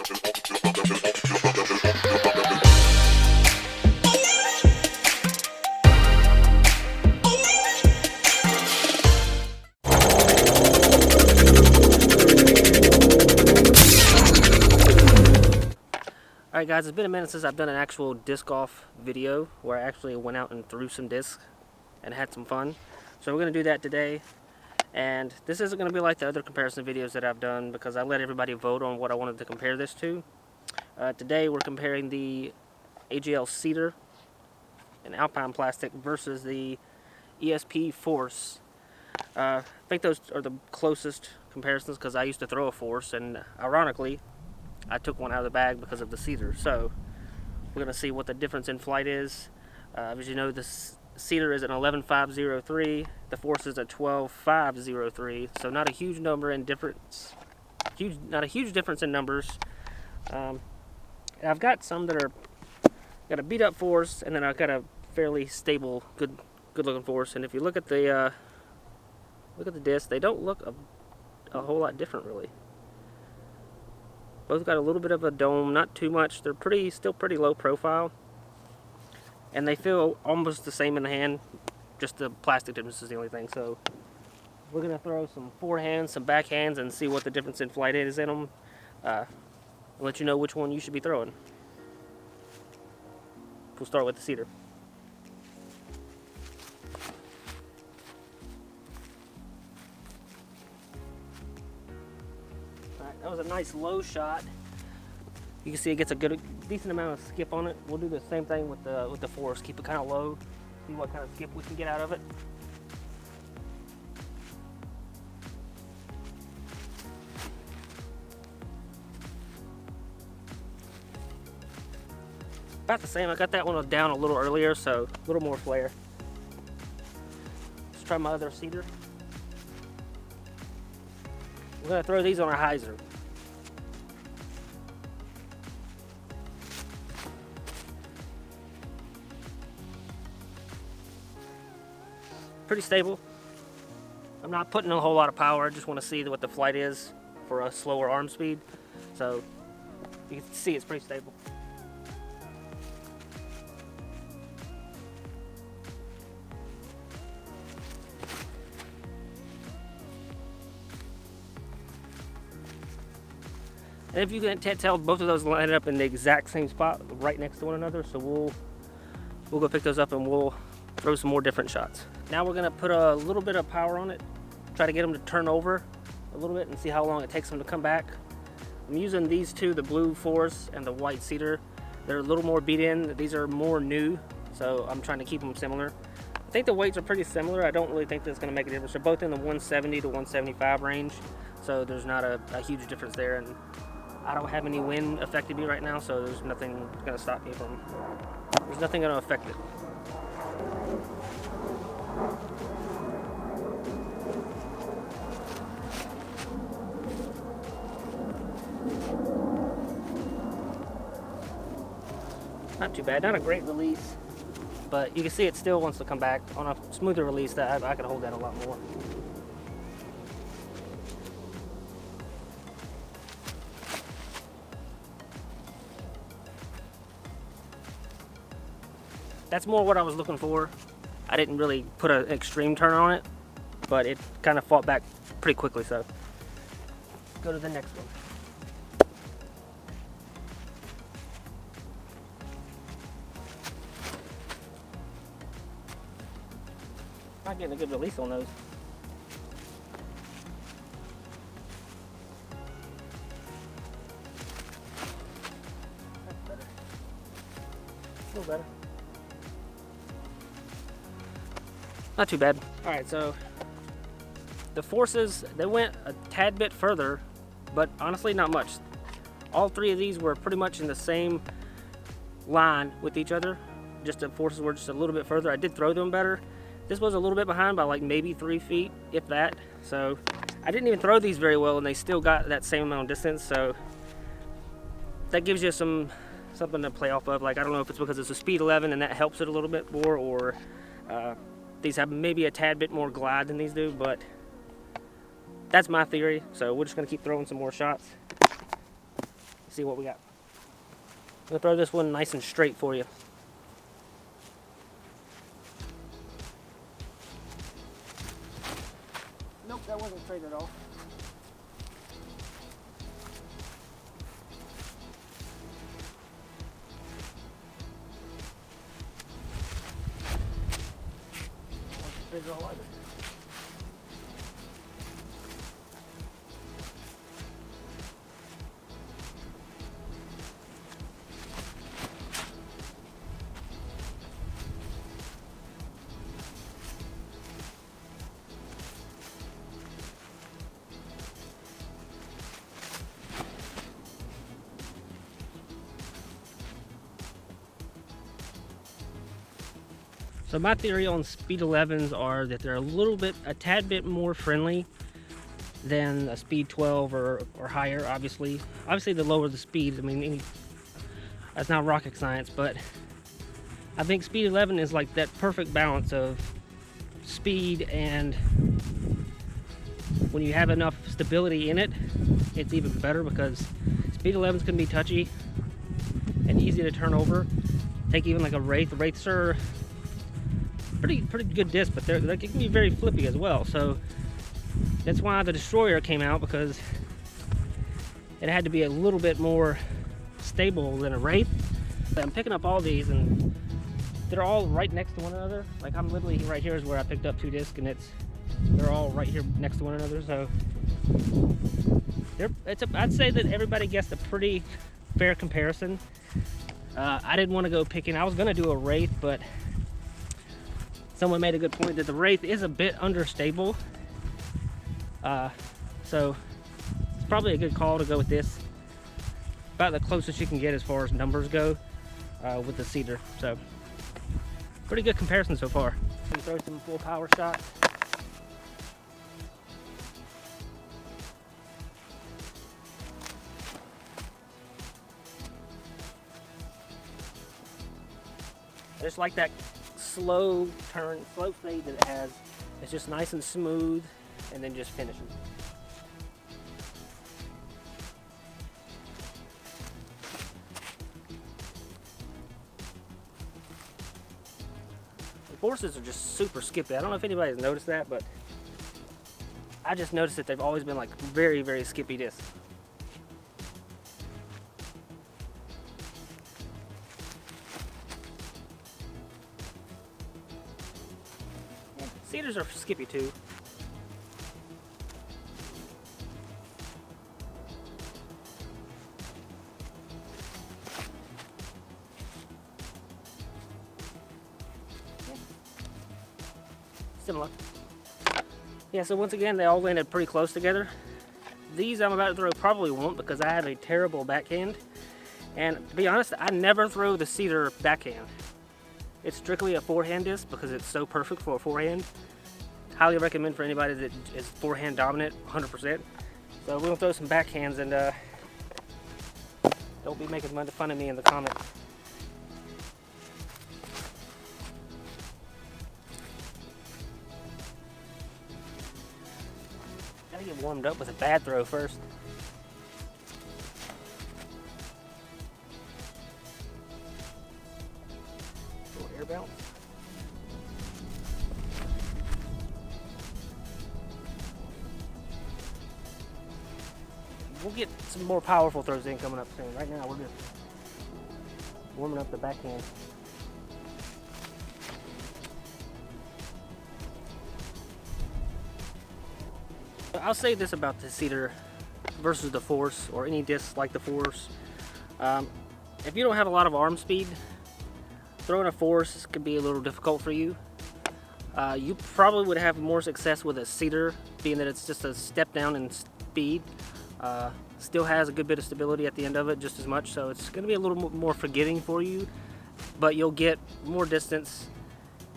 Alright guys, it's been a minute since I've done an actual disc golf video where I actually went out and threw some discs and had some fun. So we're going to do that today, and this isn't going to be like the other comparison videos that I've done because I let everybody vote on what I wanted to compare this to. Today we're comparing the AGL Cedar and Alpine plastic versus the ESP Force. I think those are the closest comparisons because I used to throw a Force, and ironically I took one out of the bag because of the Cedar. So we're going to see what the difference in flight is. As you know, the Cedar is an 11.503, the Force is a 12.503, so not a huge number in difference. Not a huge difference in numbers. I've got some that are got a beat up Force, and then I've got a fairly stable, good looking Force. And if you look at the disc, they don't look a whole lot different really. Both got a little bit of a dome, not too much. They're still pretty low profile, and they feel almost the same in the hand. Just the plastic difference is the only thing. So we're gonna throw some forehands, some backhands, and see what the difference in flight is in them. I'll let you know which one you should be throwing. We'll start with the Cedar. That was a nice low shot. You can see it gets a decent amount of skip on it. We'll do the same thing with the Force. Keep it kind of low. See what kind of skip we can get out of it. About the same. I got that one down a little earlier, so a little more flare. Let's try my other Cedar. We're gonna throw these on our hyzer. Pretty stable. I'm not putting a whole lot of power. I just want to see what the flight is for a slower arm speed. So you can see it's pretty stable. And if you can tell, both of those line up in the exact same spot right next to one another. So we'll go pick those up and we'll throw some more different shots. Now we're gonna put a little bit of power on it, try to get them to turn over a little bit and see how long it takes them to come back. I'm using these two, the blue Force and the white Cedar. They're a little more beat in. These are more new, so I'm trying to keep them similar. I think the weights are pretty similar. I don't really think that's gonna make a difference. They're both in the 170 to 175 range, so there's not a huge difference there. And I don't have any wind affecting me right now, so there's nothing gonna stop me from, there's nothing gonna affect it. Not too bad, not a great release, but you can see it still wants to come back. On a smoother release, that I could hold that a lot more. That's more what I was looking for. I didn't really put an extreme turn on it, but it kind of fought back pretty quickly, so go to the next one. Not getting a good release on those. That's better. A little better. Not too bad. All right, so the Forces, they went a tad bit further, but honestly not much. All three of these were pretty much in the same line with each other. Just the Forces were just a little bit further. I did throw them better. This was a little bit behind by like maybe 3 feet, if that. So I didn't even throw these very well, and they still got that same amount of distance. So that gives you something to play off of. Like, I don't know if it's because it's a speed 11 and that helps it a little bit more, or these have maybe a tad bit more glide than these do, but that's my theory. So we're just gonna keep throwing some more shots. see what we got. I'm going to throw this one nice and straight for you. Nope, that wasn't straight at all. Straight at all either. So my theory on speed 11s are that they're a tad bit more friendly than a speed 12 or higher, obviously. Obviously the lower the speed, I mean, that's not rocket science, but I think speed 11 is like that perfect balance of speed, and when you have enough stability in it, it's even better, because speed 11s can be touchy and easy to turn over. Take even like a Wraith. Wraiths are pretty good disc, but they can be very flippy as well. So that's why the Destroyer came out, because it had to be a little bit more stable than a Wraith. I'm picking up all these, and they're all right next to one another. Like, I'm literally right here is where I picked up 2 discs, and they're all right here next to one another. So I'd say that everybody guessed a pretty fair comparison. I didn't want to go picking. I was going to do a Wraith, but someone made a good point that the Wraith is a bit understable. So it's probably a good call to go with this. About the closest you can get as far as numbers go with the Cedar. So pretty good comparison so far. Let me throw some full power shots. I just like that slow turn, slow fade that it has. It's just nice and smooth, and then just finishes. The Forces are just super skippy. I don't know if anybody's noticed that, but I just noticed that they've always been like very, very skippy discs. Cedars are skippy too. Similar. Yeah, so once again, they all landed pretty close together. These I'm about to throw probably won't, because I have a terrible backhand. And to be honest, I never throw the Cedar backhand. It's strictly a forehand disc because it's so perfect for a forehand. Highly recommend for anybody that is forehand dominant, 100%. So we're gonna throw some backhands, and don't be making fun of me in the comments. Gotta get warmed up with a bad throw first. Air bounce. We'll get some more powerful throws in coming up soon. Right now we're just warming up the backhand. I'll say this about the Cedar versus the Force, or any disc like the Force. If you don't have a lot of arm speed, throwing a Force could be a little difficult for you. You probably would have more success with a Cedar, being that it's just a step down in speed. Still has a good bit of stability at the end of it, just as much, so it's going to be a little more forgiving for you, but you'll get more distance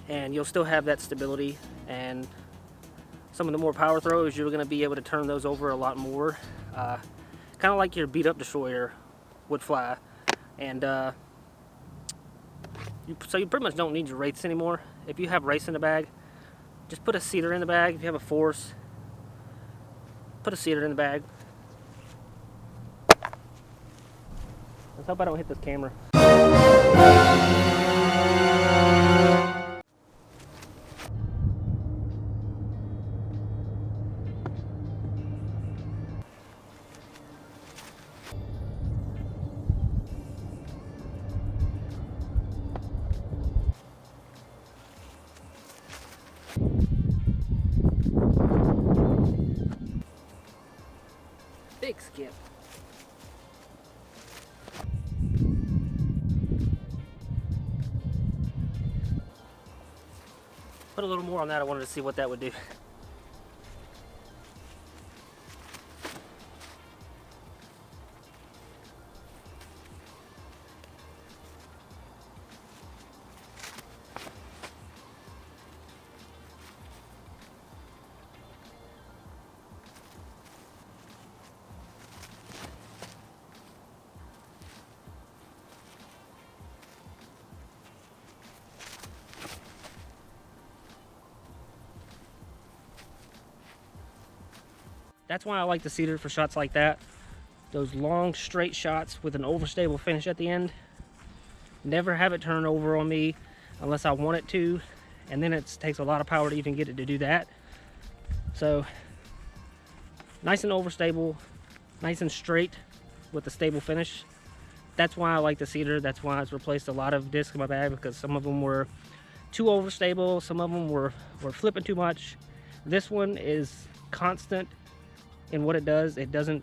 and you'll still have that stability. And some of the more power throws, you're going to be able to turn those over a lot more, kind of like your beat up Destroyer would fly. And so you pretty much don't need your Wraiths anymore. If you have Wraiths in the bag, just put a Cedar in the bag. If you have a Force, put a Cedar in the bag. Let's hope I don't hit this camera. Big skip. Put a little more on that. I wanted to see what that would do. That's why I like the Cedar for shots like that. Those long, straight shots with an overstable finish at the end. Never have it turn over on me unless I want it to, and then it takes a lot of power to even get it to do that. So, nice and overstable, nice and straight with a stable finish. That's why I like the Cedar. That's why it's replaced a lot of discs in my bag, because some of them were too overstable, some of them were flipping too much. This one is constant in what it does. It doesn't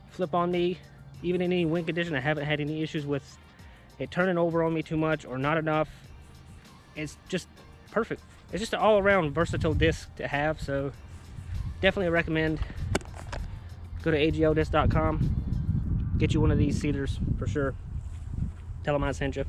flip on me. Even in any wind condition, I haven't had any issues with it turning over on me too much or not enough. It's just perfect. It's just an all-around versatile disc to have, so definitely recommend. Go to agldisc.com, get you one of these Cedars for sure. Tell them I sent you.